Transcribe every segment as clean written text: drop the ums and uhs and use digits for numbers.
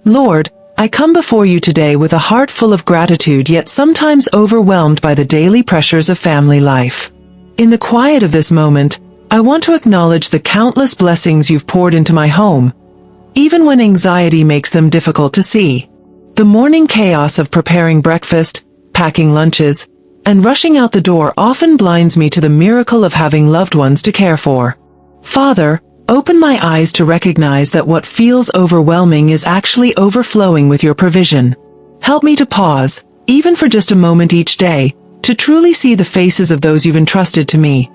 Lord, I come before you today with a heart full of gratitude yet sometimes overwhelmed by the daily pressures of family life. In the quiet of this moment, I want to acknowledge the countless blessings you've poured into my home, even when anxiety makes them difficult to see. The morning chaos of preparing breakfast, packing lunches, and rushing out the door often blinds me to the miracle of having loved ones to care for. Father, open my eyes to recognize that what feels overwhelming is actually overflowing with your provision. Help me to pause, even for just a moment each day, to truly see the faces of those you've entrusted to me.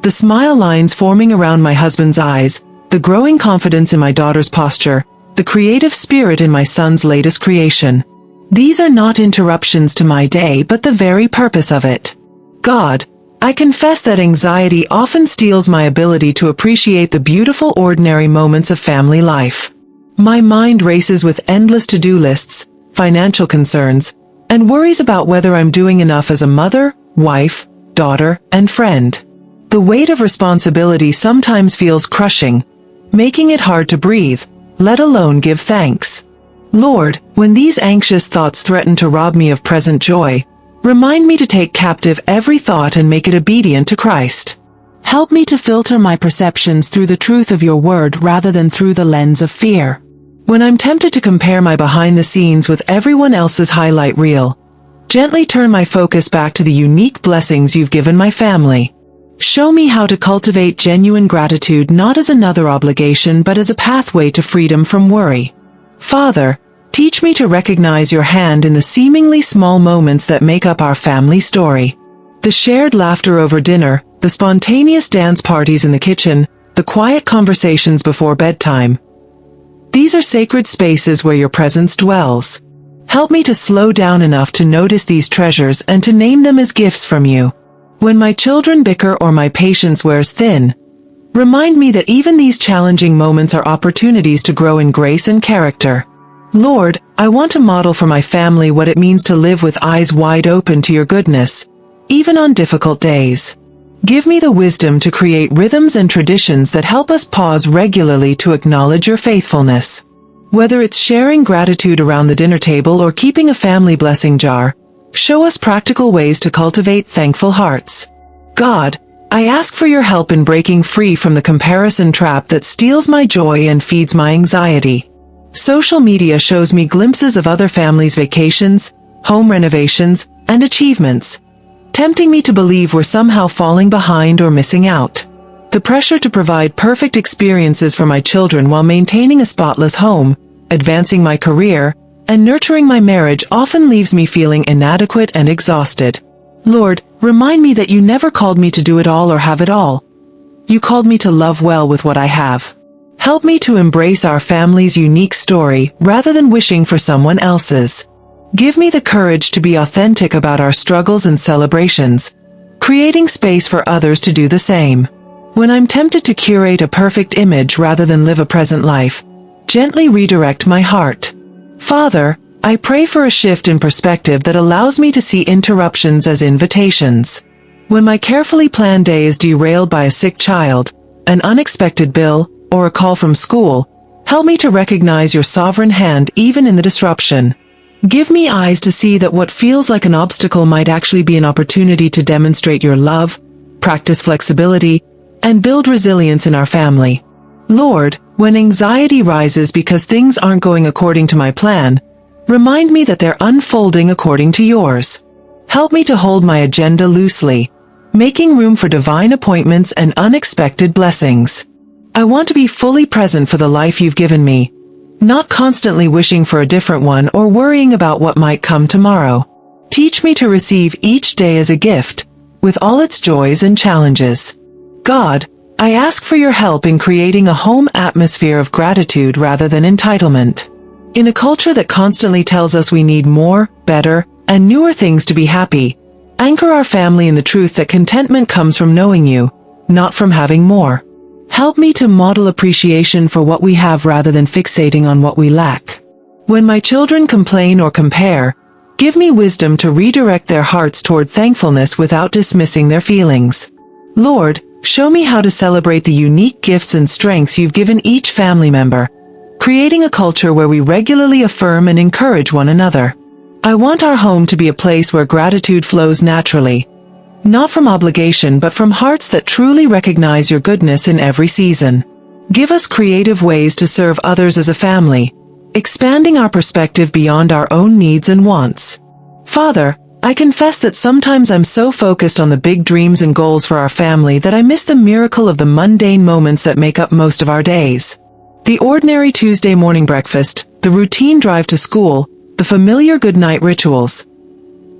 The smile lines forming around my husband's eyes, the growing confidence in my daughter's posture, the creative spirit in my son's latest creation. These are not interruptions to my day but the very purpose of it. God, I confess that anxiety often steals my ability to appreciate the beautiful ordinary moments of family life. My mind races with endless to-do lists, financial concerns, and worries about whether I'm doing enough as a mother, wife, daughter, and friend. The weight of responsibility sometimes feels crushing, making it hard to breathe, let alone give thanks. Lord, when these anxious thoughts threaten to rob me of present joy, remind me to take captive every thought and make it obedient to Christ. Help me to filter my perceptions through the truth of your word rather than through the lens of fear. When I'm tempted to compare my behind the scenes with everyone else's highlight reel, gently turn my focus back to the unique blessings you've given my family. Show me how to cultivate genuine gratitude not as another obligation but as a pathway to freedom from worry. Father, teach me to recognize your hand in the seemingly small moments that make up our family story. The shared laughter over dinner, the spontaneous dance parties in the kitchen, the quiet conversations before bedtime. These are sacred spaces where your presence dwells. Help me to slow down enough to notice these treasures and to name them as gifts from you. When my children bicker or my patience wears thin, remind me that even these challenging moments are opportunities to grow in grace and character. Lord, I want to model for my family what it means to live with eyes wide open to your goodness, even on difficult days. Give me the wisdom to create rhythms and traditions that help us pause regularly to acknowledge your faithfulness. Whether it's sharing gratitude around the dinner table or keeping a family blessing jar, show us practical ways to cultivate thankful hearts. God, I ask for your help in breaking free from the comparison trap that steals my joy and feeds my anxiety. Social media shows me glimpses of other families' vacations, home renovations, and achievements, tempting me to believe we're somehow falling behind or missing out. The pressure to provide perfect experiences for my children while maintaining a spotless home, advancing my career, and nurturing my marriage often leaves me feeling inadequate and exhausted. Lord, remind me that you never called me to do it all or have it all. You called me to love well with what I have. Help me to embrace our family's unique story rather than wishing for someone else's. Give me the courage to be authentic about our struggles and celebrations, creating space for others to do the same. When I'm tempted to curate a perfect image rather than live a present life, gently redirect my heart. Father, I pray for a shift in perspective that allows me to see interruptions as invitations. When my carefully planned day is derailed by a sick child, an unexpected bill, or a call from school, help me to recognize your sovereign hand even in the disruption. Give me eyes to see that what feels like an obstacle might actually be an opportunity to demonstrate your love, practice flexibility, and build resilience in our family. Lord, when anxiety rises because things aren't going according to my plan, remind me that they're unfolding according to yours. Help me to hold my agenda loosely, making room for divine appointments and unexpected blessings. I want to be fully present for the life you've given me, not constantly wishing for a different one or worrying about what might come tomorrow. Teach me to receive each day as a gift, with all its joys and challenges. God, I ask for your help in creating a home atmosphere of gratitude rather than entitlement. In a culture that constantly tells us we need more, better, and newer things to be happy, anchor our family in the truth that contentment comes from knowing you, not from having more. Help me to model appreciation for what we have rather than fixating on what we lack. When my children complain or compare, give me wisdom to redirect their hearts toward thankfulness without dismissing their feelings. Lord, show me how to celebrate the unique gifts and strengths you've given each family member, creating a culture where we regularly affirm and encourage one another. I want our home to be a place where gratitude flows naturally, not from obligation but from hearts that truly recognize your goodness in every season. Give us creative ways to serve others as a family, expanding our perspective beyond our own needs and wants. Father, I confess that sometimes I'm so focused on the big dreams and goals for our family that I miss the miracle of the mundane moments that make up most of our days. The ordinary Tuesday morning breakfast, the routine drive to school, the familiar goodnight rituals.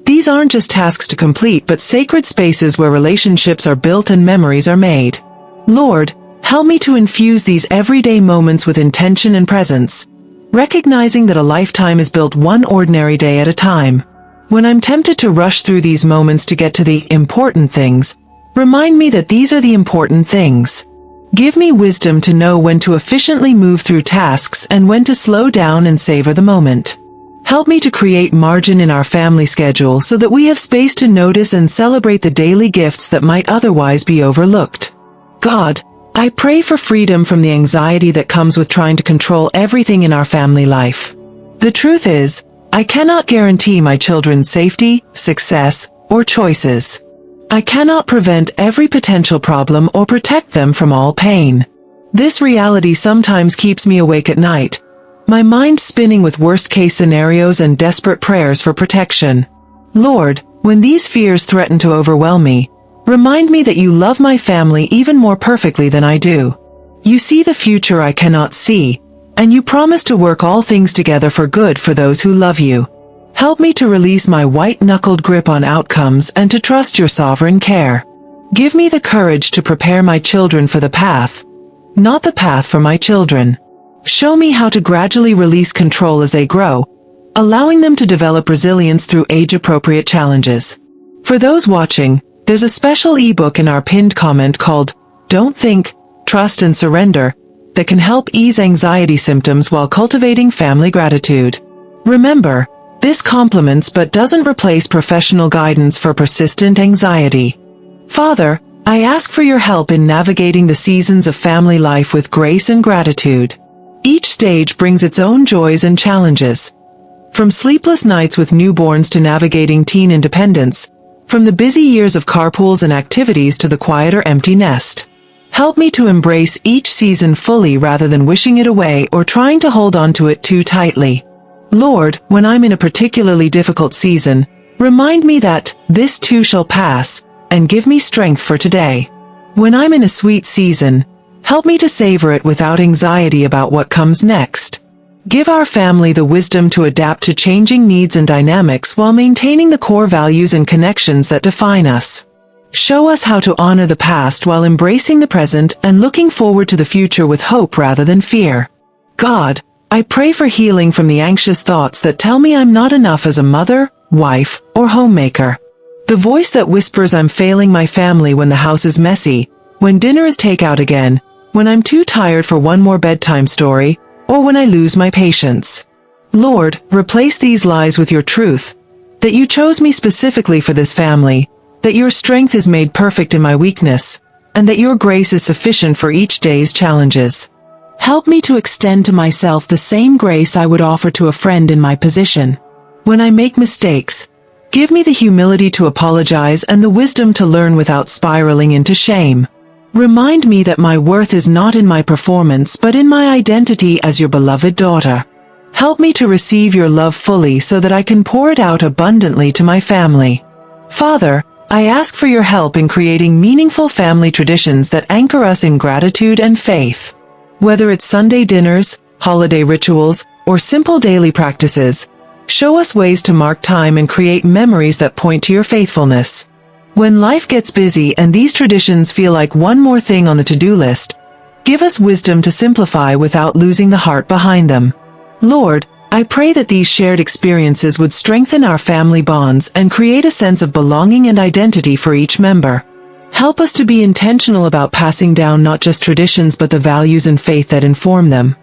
These aren't just tasks to complete but sacred spaces where relationships are built and memories are made. Lord, help me to infuse these everyday moments with intention and presence, recognizing that a lifetime is built one ordinary day at a time. When I'm tempted to rush through these moments to get to the important things, remind me that these are the important things. Give me wisdom to know when to efficiently move through tasks and when to slow down and savor the moment. Help me to create margin in our family schedule so that we have space to notice and celebrate the daily gifts that might otherwise be overlooked. God, I pray for freedom from the anxiety that comes with trying to control everything in our family life. The truth is, I cannot guarantee my children's safety, success, or choices. I cannot prevent every potential problem or protect them from all pain. This reality sometimes keeps me awake at night, my mind spinning with worst-case scenarios and desperate prayers for protection. Lord, when these fears threaten to overwhelm me, remind me that you love my family even more perfectly than I do. You see the future I cannot see, and you promise to work all things together for good for those who love you. Help me to release my white-knuckled grip on outcomes and to trust your sovereign care. Give me the courage to prepare my children for the path, not the path for my children. Show me how to gradually release control as they grow, allowing them to develop resilience through age-appropriate challenges. For those watching, there's a special ebook in our pinned comment called Don't Think, Trust and Surrender that can help ease anxiety symptoms while cultivating family gratitude. Remember, this complements but doesn't replace professional guidance for persistent anxiety. Father, I ask for your help in navigating the seasons of family life with grace and gratitude. Each stage brings its own joys and challenges. From sleepless nights with newborns to navigating teen independence, from the busy years of carpools and activities to the quieter empty nest. Help me to embrace each season fully rather than wishing it away or trying to hold on to it too tightly. Lord, when I'm in a particularly difficult season, remind me that this too shall pass, and give me strength for today. When I'm in a sweet season, help me to savor it without anxiety about what comes next. Give our family the wisdom to adapt to changing needs and dynamics while maintaining the core values and connections that define us. Show us how to honor the past while embracing the present and looking forward to the future with hope rather than fear. God, I pray for healing from the anxious thoughts that tell me I'm not enough as a mother, wife, or homemaker. The voice that whispers I'm failing my family when the house is messy, when dinner is takeout again, when I'm too tired for one more bedtime story, or when I lose my patience. Lord, replace these lies with your truth, that you chose me specifically for this family, that your strength is made perfect in my weakness, and that your grace is sufficient for each day's challenges. Help me to extend to myself the same grace I would offer to a friend in my position. When I make mistakes, give me the humility to apologize and the wisdom to learn without spiraling into shame. Remind me that my worth is not in my performance but in my identity as your beloved daughter. Help me to receive your love fully so that I can pour it out abundantly to my family. Father, I ask for your help in creating meaningful family traditions that anchor us in gratitude and faith. Whether it's Sunday dinners, holiday rituals, or simple daily practices, show us ways to mark time and create memories that point to your faithfulness. When life gets busy and these traditions feel like one more thing on the to-do list, give us wisdom to simplify without losing the heart behind them. Lord, I pray that these shared experiences would strengthen our family bonds and create a sense of belonging and identity for each member. Help us to be intentional about passing down not just traditions but the values and faith that inform them.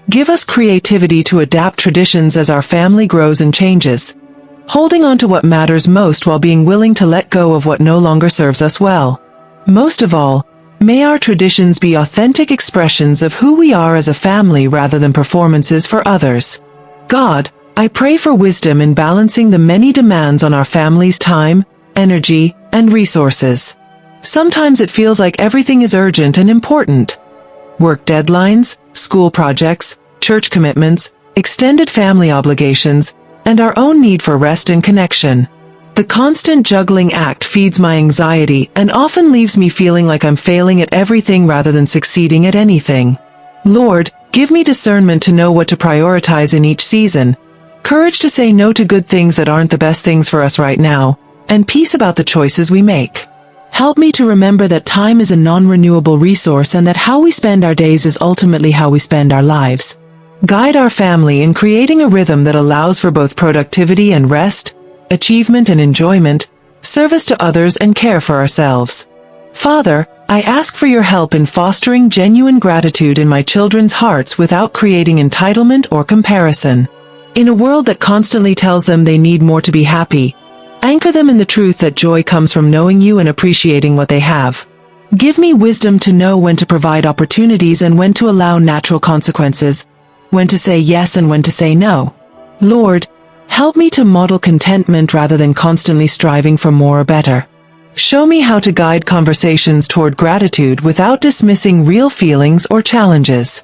Give us creativity to adapt traditions as our family grows and changes, holding on to what matters most while being willing to let go of what no longer serves us well. Most of all, May our traditions be authentic expressions of who we are as a family rather than performances for others. God, I pray for wisdom in balancing the many demands on our family's time, energy, and resources. Sometimes it feels like everything is urgent and important. Work deadlines, school projects, church commitments, extended family obligations, and our own need for rest and connection. The constant juggling act feeds my anxiety and often leaves me feeling like I'm failing at everything rather than succeeding at anything. Lord, give me discernment to know what to prioritize in each season, courage to say no to good things that aren't the best things for us right now, and peace about the choices we make. Help me to remember that time is a non-renewable resource and that how we spend our days is ultimately how we spend our lives. Guide our family in creating a rhythm that allows for both productivity and rest, achievement and enjoyment, service to others and care for ourselves. Father, I ask for your help in fostering genuine gratitude in my children's hearts without creating entitlement or comparison. In a world that constantly tells them they need more to be happy, anchor them in the truth that joy comes from knowing you and appreciating what they have. Give me wisdom to know when to provide opportunities and when to allow natural consequences, when to say yes and when to say no. Lord, help me to model contentment rather than constantly striving for more or better. Show me how to guide conversations toward gratitude without dismissing real feelings or challenges.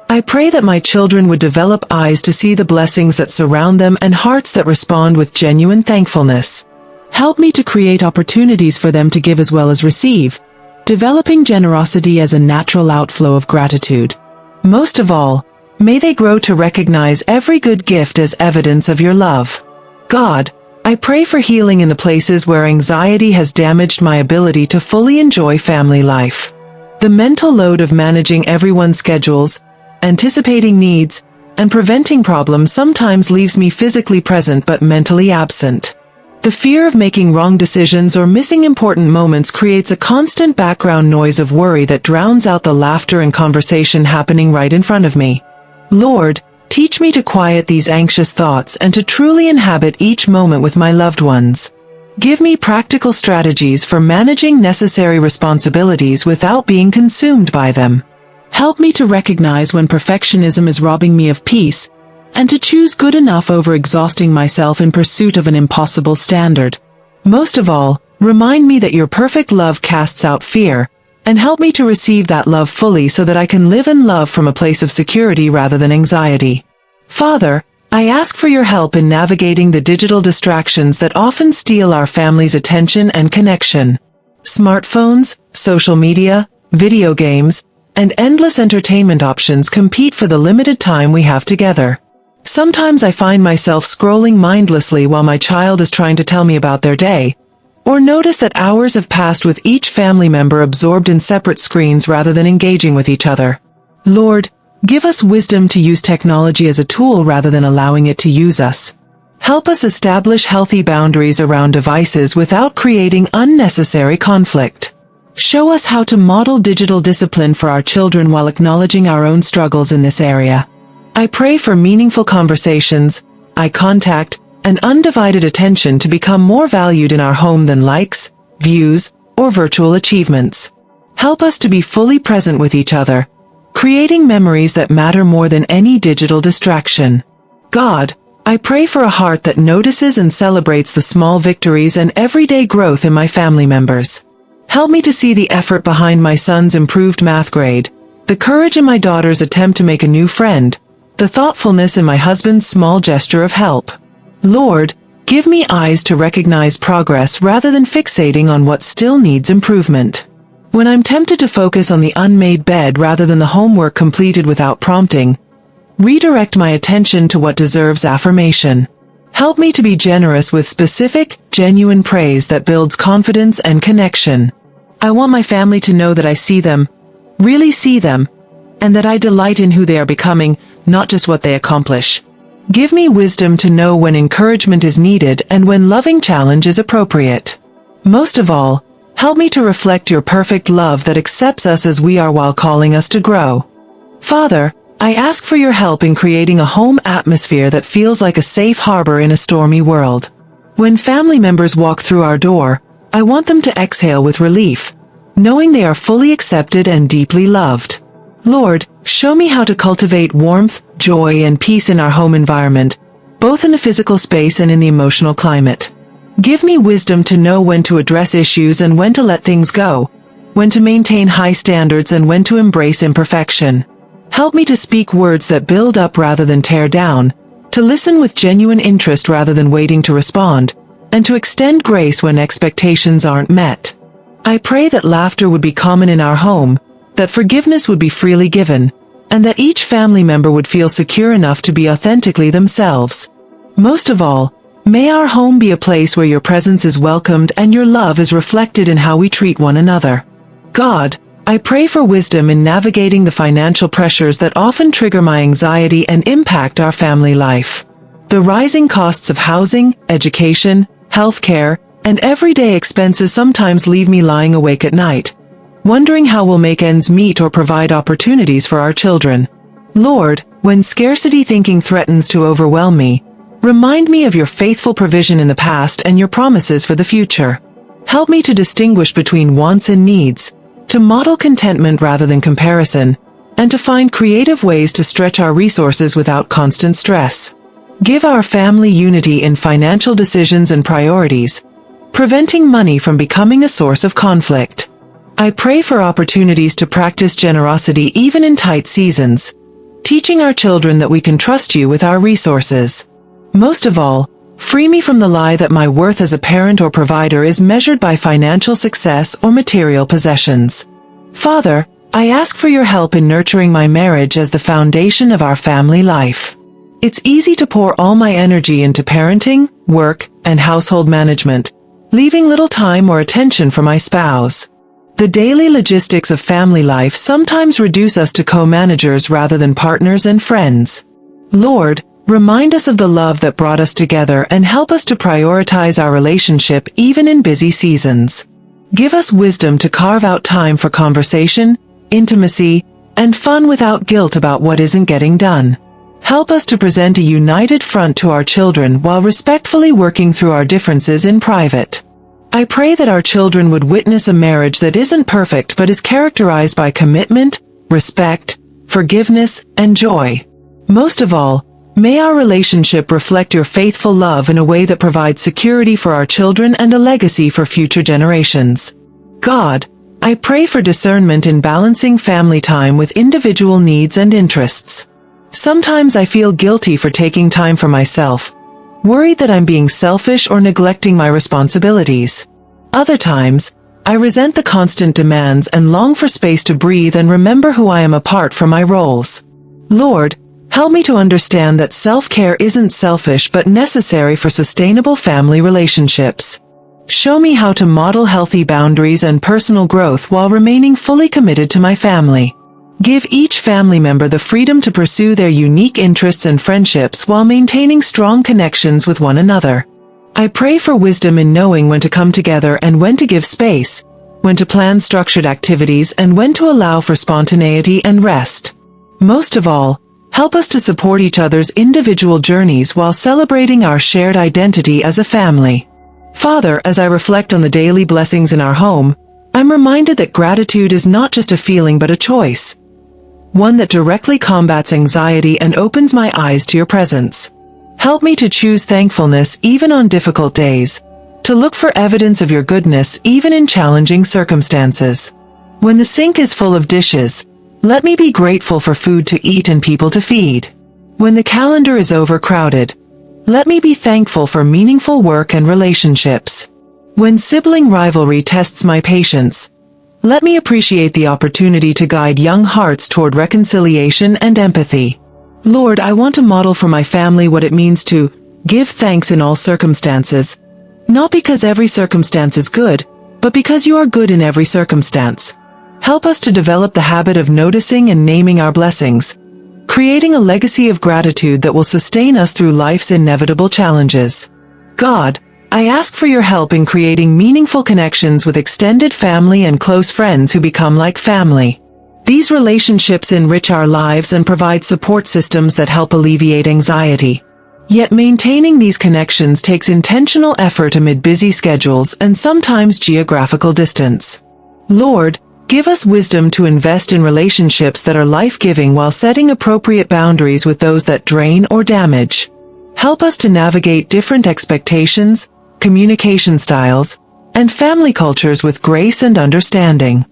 I pray that my children would develop eyes to see the blessings that surround them and hearts that respond with genuine thankfulness. Help me to create opportunities for them to give as well as receive, developing generosity as a natural outflow of gratitude. Most of all, may they grow to recognize every good gift as evidence of your love. God, I pray for healing in the places where anxiety has damaged my ability to fully enjoy family life. The mental load of managing everyone's schedules, anticipating needs, and preventing problems sometimes leaves me physically present but mentally absent. The fear of making wrong decisions or missing important moments creates a constant background noise of worry that drowns out the laughter and conversation happening right in front of me. Lord, teach me to quiet these anxious thoughts and to truly inhabit each moment with my loved ones. Give me practical strategies for managing necessary responsibilities without being consumed by them. Help me to recognize when perfectionism is robbing me of peace, and to choose good enough over exhausting myself in pursuit of an impossible standard. Most of all, remind me that your perfect love casts out fear, and help me to receive that love fully so that I can live in love from a place of security rather than anxiety. Father, I ask for your help in navigating the digital distractions that often steal our family's attention and connection. Smartphones, social media, video games, and endless entertainment options compete for the limited time we have together. Sometimes I find myself scrolling mindlessly while my child is trying to tell me about their day, or notice that hours have passed with each family member absorbed in separate screens rather than engaging with each other. Lord, give us wisdom to use technology as a tool rather than allowing it to use us. Help us establish healthy boundaries around devices without creating unnecessary conflict. Show us how to model digital discipline for our children while acknowledging our own struggles in this area. I pray for meaningful conversations, eye contact, and undivided attention to become more valued in our home than likes, views, or virtual achievements. Help us to be fully present with each other, creating memories that matter more than any digital distraction. God, I pray for a heart that notices and celebrates the small victories and everyday growth in my family members. Help me to see the effort behind my son's improved math grade, the courage in my daughter's attempt to make a new friend, the thoughtfulness in my husband's small gesture of help. Lord, give me eyes to recognize progress rather than fixating on what still needs improvement. When I'm tempted to focus on the unmade bed rather than the homework completed without prompting, redirect my attention to what deserves affirmation. Help me to be generous with specific, genuine praise that builds confidence and connection. I want my family to know that I see them, really see them, and that I delight in who they are becoming, not just what they accomplish. Give me wisdom to know when encouragement is needed and when loving challenge is appropriate. Most of all, help me to reflect your perfect love that accepts us as we are while calling us to grow. Father, I ask for your help in creating a home atmosphere that feels like a safe harbor in a stormy world. When family members walk through our door, I want them to exhale with relief, knowing they are fully accepted and deeply loved. Lord, show me how to cultivate warmth, joy, and peace in our home environment, both in the physical space and in the emotional climate. Give me wisdom to know when to address issues and when to let things go, when to maintain high standards and when to embrace imperfection. Help me to speak words that build up rather than tear down, to listen with genuine interest rather than waiting to respond, and to extend grace when expectations aren't met. I pray that laughter would be common in our home, that forgiveness would be freely given, and that each family member would feel secure enough to be authentically themselves. Most of all, may our home be a place where your presence is welcomed and your love is reflected in how we treat one another. God, I pray for wisdom in navigating the financial pressures that often trigger my anxiety and impact our family life. The rising costs of housing, education, healthcare, and everyday expenses sometimes leave me lying awake at night, wondering how we'll make ends meet or provide opportunities for our children. Lord, when scarcity thinking threatens to overwhelm me, remind me of your faithful provision in the past and your promises for the future. Help me to distinguish between wants and needs, to model contentment rather than comparison, and to find creative ways to stretch our resources without constant stress. Give our family unity in financial decisions and priorities, preventing money from becoming a source of conflict. I pray for opportunities to practice generosity even in tight seasons, teaching our children that we can trust you with our resources. Most of all, free me from the lie that my worth as a parent or provider is measured by financial success or material possessions. Father, I ask for your help in nurturing my marriage as the foundation of our family life. It's easy to pour all my energy into parenting, work, and household management, leaving little time or attention for my spouse. The daily logistics of family life sometimes reduce us to co-managers rather than partners and friends. Lord, remind us of the love that brought us together and help us to prioritize our relationship even in busy seasons. Give us wisdom to carve out time for conversation, intimacy, and fun without guilt about what isn't getting done. Help us to present a united front to our children while respectfully working through our differences in private. I pray that our children would witness a marriage that isn't perfect but is characterized by commitment, respect, forgiveness, and joy. Most of all, may our relationship reflect your faithful love in a way that provides security for our children and a legacy for future generations. God, I pray for discernment in balancing family time with individual needs and interests. Sometimes I feel guilty for taking time for myself, worried that I'm being selfish or neglecting my responsibilities. Other times, I resent the constant demands and long for space to breathe and remember who I am apart from my roles. Lord, help me to understand that self-care isn't selfish but necessary for sustainable family relationships. Show me how to model healthy boundaries and personal growth while remaining fully committed to my family. Give each family member the freedom to pursue their unique interests and friendships while maintaining strong connections with one another. I pray for wisdom in knowing when to come together and when to give space, when to plan structured activities and when to allow for spontaneity and rest. Most of all, help us to support each other's individual journeys while celebrating our shared identity as a family. Father, as I reflect on the daily blessings in our home, I'm reminded that gratitude is not just a feeling but a choice, one that directly combats anxiety and opens my eyes to your presence. Help me to choose thankfulness even on difficult days, to look for evidence of your goodness even in challenging circumstances. When the sink is full of dishes, let me be grateful for food to eat and people to feed. When the calendar is overcrowded, let me be thankful for meaningful work and relationships. When sibling rivalry tests my patience, let me appreciate the opportunity to guide young hearts toward reconciliation and empathy. Lord, I want to model for my family what it means to give thanks in all circumstances, not because every circumstance is good, but because you are good in every circumstance. Help us to develop the habit of noticing and naming our blessings, creating a legacy of gratitude that will sustain us through life's inevitable challenges. God, I ask for your help in creating meaningful connections with extended family and close friends who become like family. These relationships enrich our lives and provide support systems that help alleviate anxiety. Yet maintaining these connections takes intentional effort amid busy schedules and sometimes geographical distance. Lord, give us wisdom to invest in relationships that are life-giving while setting appropriate boundaries with those that drain or damage. Help us to navigate different expectations, communication styles, and family cultures with grace and understanding.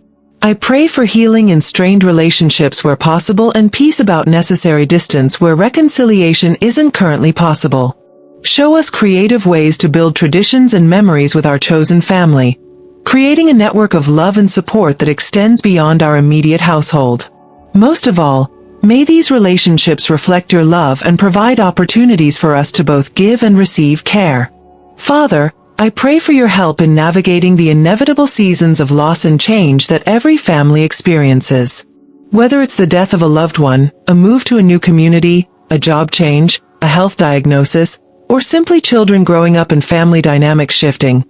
I pray for healing in strained relationships where possible and peace about necessary distance where reconciliation isn't currently possible. Show us creative ways to build traditions and memories with our chosen family, creating a network of love and support that extends beyond our immediate household. Most of all, may these relationships reflect your love and provide opportunities for us to both give and receive care. Father, I pray for your help in navigating the inevitable seasons of loss and change that every family experiences. Whether it's the death of a loved one, a move to a new community, a job change, a health diagnosis, or simply children growing up and family dynamics shifting,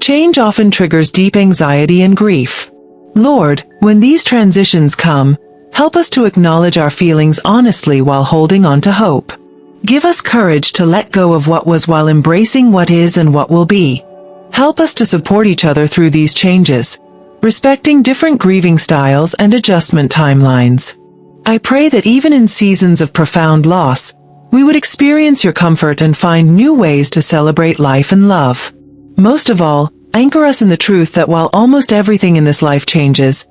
change often triggers deep anxiety and grief. Lord, when these transitions come, help us to acknowledge our feelings honestly while holding on to hope. Give us courage to let go of what was while embracing what is and what will be. Help us to support each other through these changes, respecting different grieving styles and adjustment timelines. I pray that even in seasons of profound loss, we would experience your comfort and find new ways to celebrate life and love. Most of all, anchor us in the truth that while almost everything in this life changes,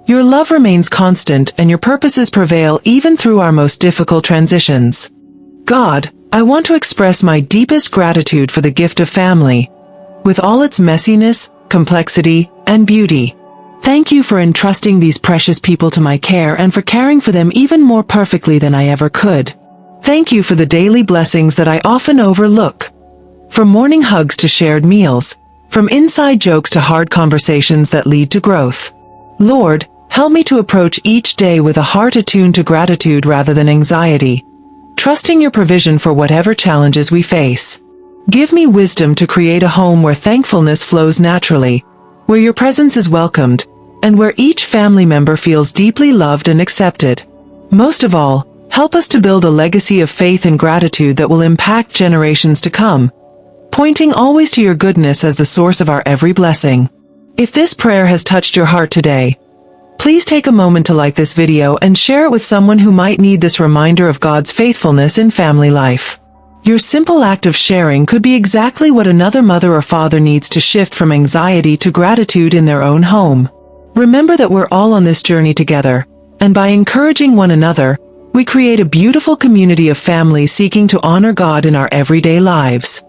your love remains constant and your purposes prevail even through our most difficult transitions. God, I want to express my deepest gratitude for the gift of family, with all its messiness, complexity, and beauty. Thank you for entrusting these precious people to my care and for caring for them even more perfectly than I ever could. Thank you for the daily blessings that I often overlook. From morning hugs to shared meals, from inside jokes to hard conversations that lead to growth. Lord, help me to approach each day with a heart attuned to gratitude rather than anxiety, trusting your provision for whatever challenges we face. Give me wisdom to create a home where thankfulness flows naturally, where your presence is welcomed, and where each family member feels deeply loved and accepted. Most of all, help us to build a legacy of faith and gratitude that will impact generations to come, pointing always to your goodness as the source of our every blessing. If this prayer has touched your heart today, please take a moment to like this video and share it with someone who might need this reminder of God's faithfulness in family life. Your simple act of sharing could be exactly what another mother or father needs to shift from anxiety to gratitude in their own home. Remember that we're all on this journey together, and by encouraging one another, we create a beautiful community of families seeking to honor God in our everyday lives.